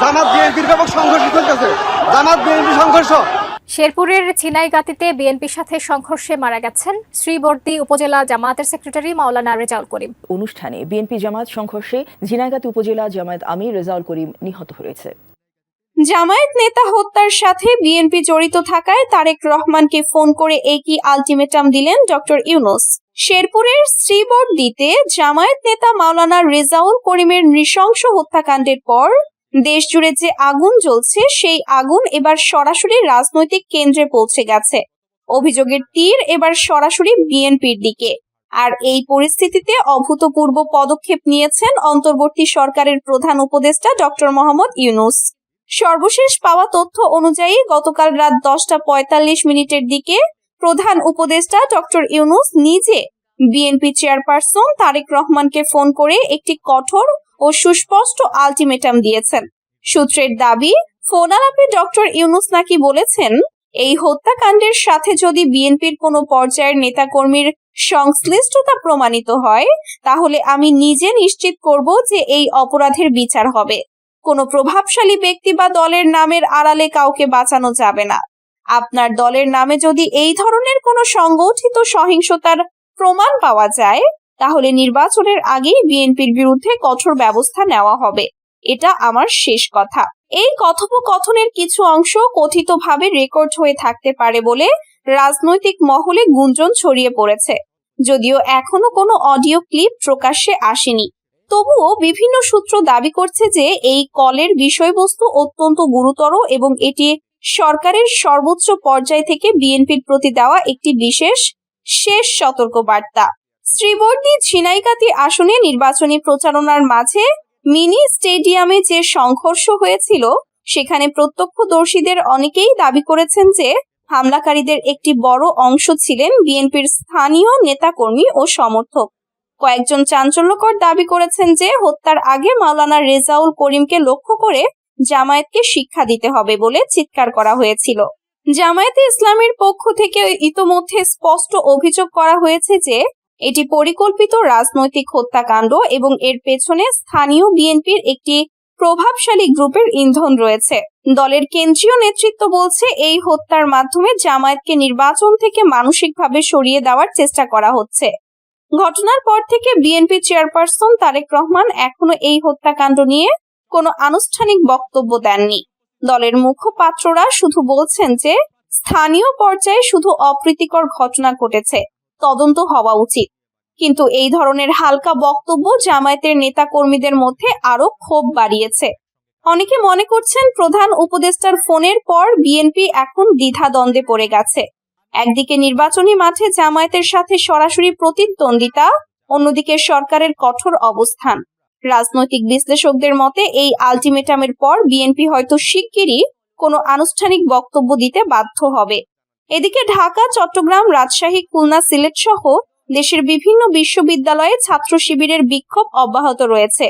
জামাত বিএনপির ব্যাপক সংঘর্ষ চলতেছে। জামাত বিএনপি সংঘর্ষ। শেরপুরের ছিনাইগাতীতে বিএনপির সাথে সংঘর্ষে মারা গেছেন শ্রীবর্দী উপজেলা জামায়াতের সেক্রেটারি মাওলানা রেজাউল করিম। অনুষ্ঠানে বিএনপি জামায়াত সংঘর্ষে ঝিনাইগাতী উপজেলা জামায়াত আমির রেজাউল করিম নিহত হয়েছে। জামায়াত নেতা হত্যার সাথে বিএনপি জড়িত থাকায় তারেক রহমানকে ফোন করে একই আলটিমেটাম দিলেন ডক্টর ইউনূস। শেরপুরের শ্রীবর্দীতে জামায়াত নেতা মাওলানা রেজাউল করিমের নৃশংস হত্যাকাণ্ডের পর দেশজুড়ে যে আগুন জ্বলছে সেই আগুন এবার সরাসরি রাজনৈতিক কেন্দ্রে পৌঁছে গেছে। অভিযোগের তীর এবার সরাসরি বিএনপির দিকে। আর এই পরিস্থিতিতে অভূতপূর্ব পদক্ষেপ নিয়েছেন অন্তর্বর্তী সরকারের প্রধান উপদেষ্টা ডক্টর মোহাম্মদ ইউনূস। সর্বশেষ পাওয়া তথ্য অনুযায়ী গতকাল রাত 10:45 দিকে প্রধান উপদেষ্টা ডক্টর ইউনূস নিজে বিএনপি চেয়ারপারসন তারেক রহমানকে ফোন করে একটি কঠোর ও সুস্পষ্ট আলটিমেটাম দিয়েছেন। সূত্রের দাবি, ফোন আলাপে ডক্টর ইউনূস নাকি বলেছেন, এই হত্যাকাণ্ডের সাথে যদি বিএনপির কোনো পর্যায়ের নেতাকর্মীর সংশ্লিষ্টতা প্রমাণিত হয় তাহলে আমি নিজে নিশ্চিত করব যে এই অপরাধের বিচার হবে। কোনো প্রভাবশালী ব্যক্তি বা দলের নামের আড়ালে কাউকে বাঁচানো যাবে না। আপনার দলের নামে যদি এই ধরনের কোনো সংগঠিত সহিংসতার প্রমাণ পাওয়া যায় তাহলে নির্বাচনের আগেই বিএনপির বিরুদ্ধে কঠোর ব্যবস্থা নেওয়া হবে। এটা আমার শেষ কথা। এই কথোপকথনের কিছু অংশ কথিতভাবে রেকর্ড হয়ে থাকতে পারে বলে রাজনৈতিক মহলে গুঞ্জন ছড়িয়ে পড়েছে, যদিও এখনো কোনো অডিও ক্লিপ প্রকাশ্যে আসেনি। তবুও বিভিন্ন সূত্র দাবি করছে যে এই কলের বিষয়বস্তু অত্যন্ত গুরুতর এবং এটি সরকারের সর্বোচ্চ পর্যায় থেকে বিএনপির প্রতি দেওয়া একটি বিশেষ শেষ সতর্কবার্তা। শ্রীবর্দী ঝিনাইগাতী আসনে নির্বাচনী প্রচারণার মাঝে মিনি স্টেডিয়ামে যে সংঘর্ষ হয়েছিল সেখানে প্রত্যক্ষদর্শীদের অনেকেই দাবি করেছেন যে হামলাকারীদের একটি বড় অংশ ছিলেন বিএনপির স্থানীয় নেতাকর্মী ও সমর্থক। কয়েকজন চাঞ্চল্যকর দাবি করেছেন যে হত্যার আগে মাওলানা রেজাউল করিমকে লক্ষ্য করে জামায়াতকে শিক্ষা দিতে হবে বলে চিৎকার করা হয়েছিল। জামায়াতে ইসলামীর পক্ষ থেকে ইতোমধ্যে স্পষ্ট অভিযোগ করা হয়েছে যে এটি পরিকল্পিত রাজনৈতিক হত্যাকাণ্ড এবং এর পেছনে স্থানীয় বিএনপির একটি প্রভাবশালী গ্রুপের ইন্ধন রয়েছে। দলের কেন্দ্রীয় নেতৃত্ব বলছে এই হত্যার মাধ্যমে জামায়াতকে নির্বাচন থেকে মানসিকভাবে সরিয়ে দেওয়ার চেষ্টা করা হচ্ছে। ঘটনার পর থেকে বিএনপি চেয়ারপারসন তারেক রহমান এখনো এই হত্যাকাণ্ড নিয়ে কোনো আনুষ্ঠানিক বক্তব্য দেননি। দলের মুখপাত্ররা শুধু বলছেন যে স্থানীয় পর্যায়ে শুধু অপ্রীতিকর ঘটনা ঘটেছে, তদন্ত হওয়া উচিত। কিন্তু এই ধরনের হালকা বক্তব্য জামায়াতের নেতা কর্মীদের মধ্যে আরো ক্ষোভ বাড়িয়েছে। অনেকে মনে করছেন প্রধান উপদেষ্টার ফোনের পর বিএনপি এখন দ্বিধাদ্বন্দ্বে পড়ে গেছে। একদিকে নির্বাচনী মাঠে জামায়াতের সাথে সরাসরি প্রতিদ্বন্দ্বিতা, অন্যদিকে সরকারের কঠোর অবস্থান। রাজনৈতিক বিশ্লেষকদের মতে এই আলটিমেটামের পর বিএনপি হয়তো শিগগিরই কোনো আনুষ্ঠানিক বক্তব্য দিতে বাধ্য হবে। এদিকে ঢাকা, চট্টগ্রাম, রাজশাহী, খুলনা, সিলেট সহ দেশের বিভিন্ন বিশ্ববিদ্যালয়ে ছাত্র শিবিরের বিক্ষোভ অব্যাহত রয়েছে।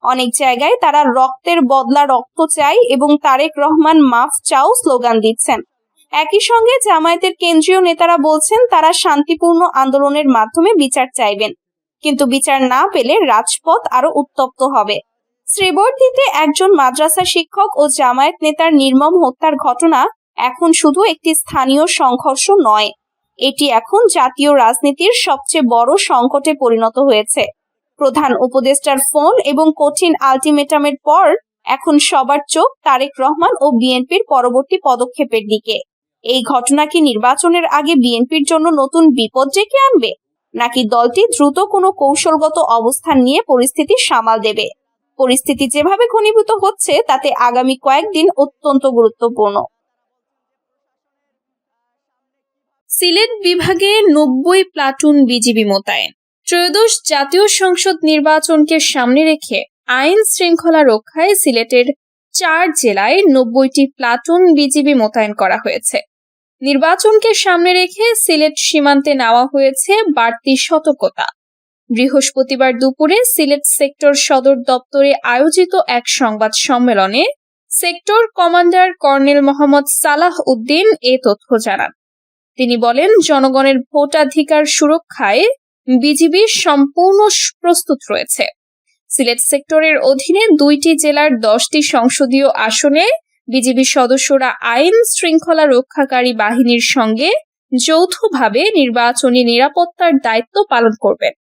অনেক জায়গায় তারা রক্তের বদলা রক্ত চাই এবং তারেক রহমান মাফ চাও স্লোগান দিচ্ছেন। একই সঙ্গে জামায়াতের কেন্দ্রীয় নেতারা বলছেন তারা শান্তিপূর্ণ আন্দোলনের মাধ্যমে বিচার চাইবেন, কিন্তু বিচার না পেলে রাজপথ আরো উত্তপ্ত হবে। শ্রীবর্দীতে একজন মাদ্রাসা শিক্ষক ও জামায়াত নেতার নির্মম হত্যার ঘটনা এখন শুধু একটি স্থানীয় সংঘর্ষ নয়, এটি এখন জাতীয় রাজনীতির সবচেয়ে বড় সংকটে পরিণত হয়েছে। প্রধান উপদেষ্টার ফোন এবং কঠিন আলটিমেটামের পর এখন সবার চোখ তারেক রহমান ও বিএনপির পরবর্তী পদক্ষেপের দিকে। এই ঘটনা কি নির্বাচনের আগে বিএনপির জন্য নতুন বিপদ ডেকে আনবে, নাকি দলটি দ্রুত কোনো কৌশলগত অবস্থান নিয়ে পরিস্থিতি সামাল দেবে? পরিস্থিতি যেভাবে ঘনীভূত হচ্ছে তাতে আগামী কয়েকদিন অত্যন্ত গুরুত্বপূর্ণ। সিলেট বিভাগে 90 প্লাটুন বিজিবি মোতায়েন। ত্রয়োদশ জাতীয় সংসদ নির্বাচনকে সামনে রেখে আইন শৃঙ্খলা রক্ষায় সিলেটের 4 জেলায় 90টি প্লাটুন বিজিবি মোতায়েন করা হয়েছে। নির্বাচনকে সামনে রেখে সিলেট সীমান্তে নেওয়া হয়েছে বাড়তি সতর্কতা। বৃহস্পতিবার দুপুরে সিলেট সেক্টর সদর দপ্তরে আয়োজিত এক সংবাদ সম্মেলনে sector commander colonel Mohammad Salah Uddin এ তথ্য জানান। তিনি বলেন, জনগণের ভোটাধিকার সুরক্ষায় বিজিবি সম্পূর্ণ প্রস্তুত রয়েছে। সিলেট সেক্টরের অধীনে 2টি জেলার 10টি সংসদীয় আসনে বিজিবি সদস্যরা আইন শৃঙ্খলা রক্ষাকারী বাহিনীর সঙ্গে যৌথভাবে নির্বাচনী নিরাপত্তার দায়িত্ব পালন করবেন।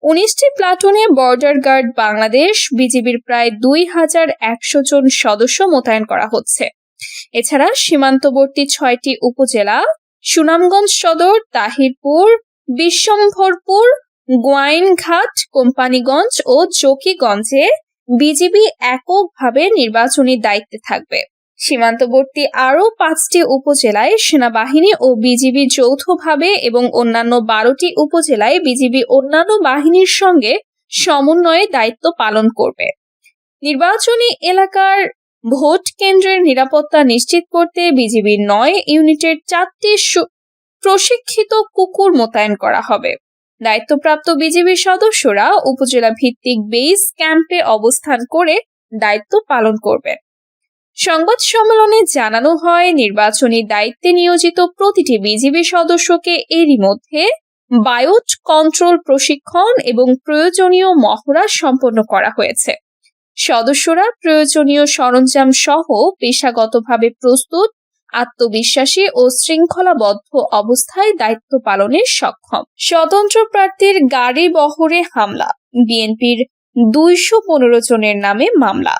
19টি প্লাটুনে বর্ডার গার্ড বাংলাদেশ বিজিবির প্রায় 2100 জন সদস্য মোতায়েন করা হচ্ছে। এছাড়া সীমান্তবর্তী 6টি উপজেলা সুনামগঞ্জ সদর, তাহিরপুর, বিশ্বম্ভরপুর, গোয়াইনঘাট, কোম্পানীগঞ্জ ও জকিগঞ্জে বিজিবি এককভাবে নির্বাচনী দায়িত্বে থাকবে। সীমান্তবর্তী আরও 5টি উপজেলায় সেনাবাহিনী ও বিজিবি যৌথভাবে এবং অন্যান্য 12টি উপজেলায় বিজিবি অন্যান্য বাহিনীর সঙ্গে সমন্বয়ে দায়িত্ব পালন করবে। নির্বাচনী এলাকার ভোট কেন্দ্রের নিরাপত্তা নিশ্চিত করতে বিজিবির 9 ইউনিটের 4টি প্রশিক্ষিত কুকুর মোতায়েন করা হবে। দায়িত্বপ্রাপ্ত বিজিবি সদস্যরা উপজেলা ভিত্তিক বেস ক্যাম্পে অবস্থান করে দায়িত্ব পালন করবেন। সংবাদ সম্মেলনে জানানো হয়, নির্বাচনী দায়িত্বে নিয়োজিত প্রতিটি বিজিবি সদস্যকে এরই মধ্যে বায়োট কন্ট্রোল প্রশিক্ষণ এবং প্রয়োজনীয় মহড়া সম্পন্ন করা হয়েছে। সদস্যরা প্রয়োজনীয় সরঞ্জাম সহ পেশাগতভাবে প্রস্তুত, আত্মবিশ্বাসী ও শৃঙ্খলাবদ্ধ অবস্থায় দায়িত্ব পালনে সক্ষম। স্বতন্ত্র প্রার্থীর গাড়ি বহরে হামলা, বিএনপির 215 জনের নামে মামলা।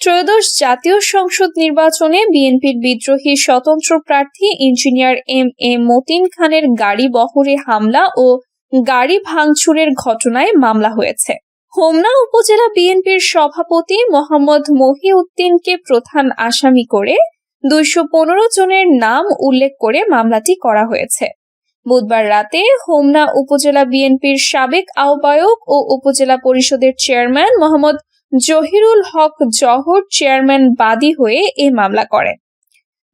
ত্রয়োদশ জাতীয় সংসদ নির্বাচনে বিএনপির বিদ্রোহী স্বতন্ত্র প্রার্থী ইঞ্জিনিয়ার এম.এ. মতিন খানের গাড়ি বহরে হামলা ও গাড়ি ভাঙচুরের ঘটনায় মামলা হয়েছে। হোমনা উপজেলা বিএনপির সভাপতি মোহাম্মদ মহিউদ্দিনকে প্রধান আসামি করে 215 জনের নাম উল্লেখ করে মামলাটি করা হয়েছে। বুধবার রাতে হোমনা উপজেলা বিএনপির সাবেক আহ্বায়ক ও উপজেলা পরিষদের চেয়ারম্যান মোহাম্মদ জহিরুল হক জহর চেয়ারম্যান বাদী হয়ে এ মামলা করেন।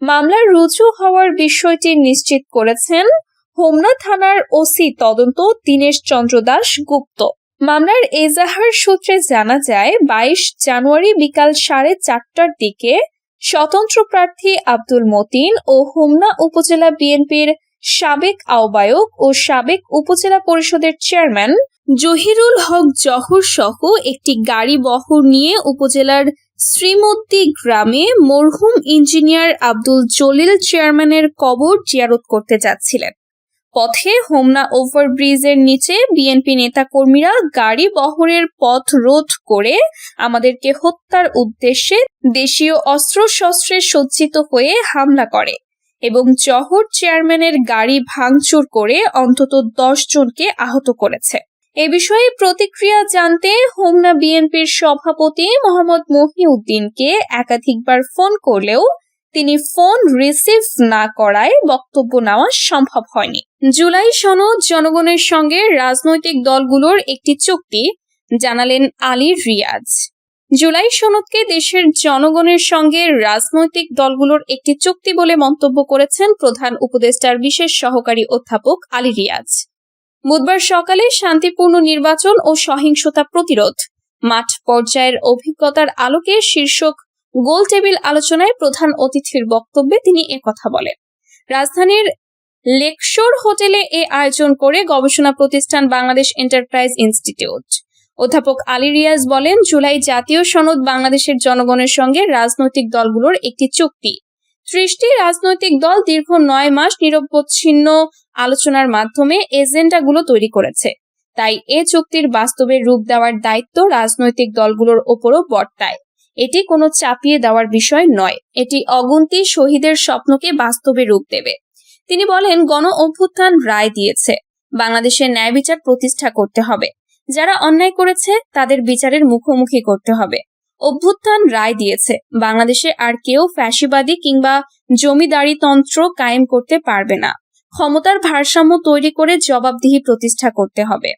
মামলার রুজু হওয়ার বিষয়টি নিশ্চিত করেছেন হোমনা থানার ওসি তদন্ত দীনেশ চন্দ্র দাস গুপ্ত। মামলার এজাহার সূত্রে জানা যায়, 22 জানুয়ারি বিকাল 4:30টার দিকে স্বতন্ত্র প্রার্থী আব্দুল মতিন ও হোমনা উপজেলা বিএনপির সাবেক আহ্বায়ক ও সাবেক উপজেলা পরিষদের চেয়ারম্যান জহিরুল হক জহর সহ একটি গাড়ি বহর নিয়ে উপজেলার শ্রীমদ্দি গ্রামে মরহুম ইঞ্জিনিয়ার আব্দুল জলিল চেয়ারম্যানের কবর জিয়ারত করতে যাচ্ছিলেন। পথে হোমনা ওভারব্রিজের নিচে বিএনপি নেতাকর্মীরা গাড়ি বহরের পথ রোধ করে আমাদেরকে হত্যার উদ্দেশ্যে দেশীয় অস্ত্রশস্ত্রে সজ্জিত হয়ে হামলা করে এবং জহর চেয়ারম্যানের গাড়ি ভাঙচুর করে অন্তত 10 জনকে আহত করেছে। এ বিষয়ে প্রতিক্রিয়া জানতে হোমনা বিএনপির সভাপতি মোহাম্মদ মহিউদ্দিনকে একাধিকবার ফোন করলেও তিনি ফোন রিসিভ না করায় বক্তব্য নেওয়া সম্ভব হয়নি। জুলাই সনদ জনগণের সঙ্গে রাজনৈতিক দলগুলোর একটি চুক্তি, জানালেন আলী রিয়াজ। জুলাই সনদকে দেশের জনগণের সঙ্গে রাজনৈতিক দলগুলোর একটি চুক্তি বলে মন্তব্য করেছেন প্রধান উপদেষ্টার বিশেষ সহকারী অধ্যাপক আলী রিয়াজ। বুধবার সকালে শান্তিপূর্ণ নির্বাচন ও সহিংসতা প্রতিরোধ, মাঠ পর্যায়ের অভিজ্ঞতার আলোকে শীর্ষক গোল টেবিল আলোচনায় প্রধান অতিথির বক্তব্যে তিনি একথা বলেন। রাজধানীর লেকশোর হোটেলে এ আয়োজন করে গবেষণা প্রতিষ্ঠান বাংলাদেশ এন্টারপ্রাইজ ইনস্টিটিউট। অধ্যাপক আলী রিয়াজ বলেন, জুলাই জাতীয় সনদ বাংলাদেশের জনগণের সঙ্গে রাজনৈতিক দলগুলোর একটি চুক্তি। 30টি রাজনৈতিক দল দীর্ঘ 9 মাস নিরবচ্ছিন্ন আলোচনার মাধ্যমে এজেন্ডাগুলো তৈরি করেছে। তাই এ চুক্তির বাস্তবে রূপ দেওয়ার দায়িত্ব রাজনৈতিক দলগুলোর ওপরও বর্তায়। এটি কোনো চাপিয়ে দেওয়ার বিষয় নয়, এটি অগুন্তি শহীদের স্বপ্নকে বাস্তবে রূপ দেবে। তিনি বলেন, গণ অভ্যুত্থান রায় দিয়েছে, বাংলাদেশের ন্যায় বিচার প্রতিষ্ঠা করতে হবে। যারা অন্যায় করেছে তাদের বিচারের মুখোমুখি করতে হবে। অভ্যুত্থান রায় দিয়েছে, বাংলাদেশে আর কেউ ফ্যাসিবাদী কিংবা জমিদারিতন্ত্র কায়েম করতে পারবে না। ক্ষমতার ভারসাম্য তৈরি করে জবাবদিহি প্রতিষ্ঠা করতে হবে।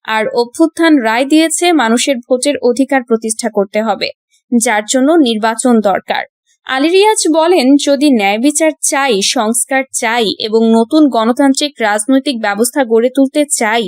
আর অভ্যুত্থান রায় দিয়েছে, মানুষের ভোটের অধিকার প্রতিষ্ঠা করতে হবে, যার জন্য নির্বাচন দরকার। আলী রিয়াজ বলেন, যদি ন্যায় বিচার চাই, সংস্কার চাই এবং নতুন গণতান্ত্রিক রাজনৈতিক ব্যবস্থা গড়ে তুলতে চাই,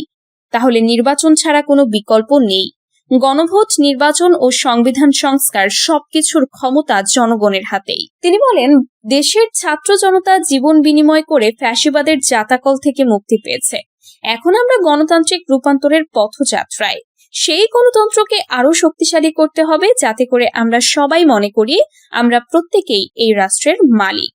তাহলে নির্বাচন ছাড়া কোনো বিকল্প নেই। গণভোট, নির্বাচন ও সংবিধান সংস্কার সবকিছুর ক্ষমতা জনগণের হাতেই। তিনি বলেন, দেশের ছাত্র জনতা জীবন বিনিময় করে ফ্যাসিবাদের জাতাকল থেকে মুক্তি পেয়েছে। এখন আমরা গণতান্ত্রিক রূপান্তরের পথযাত্রায়। সেই গণতন্ত্রকে আরো শক্তিশালী করতে হবে, যাতে করে আমরা সবাই মনে করি আমরা প্রত্যেকেই এই রাষ্ট্রের মালিক।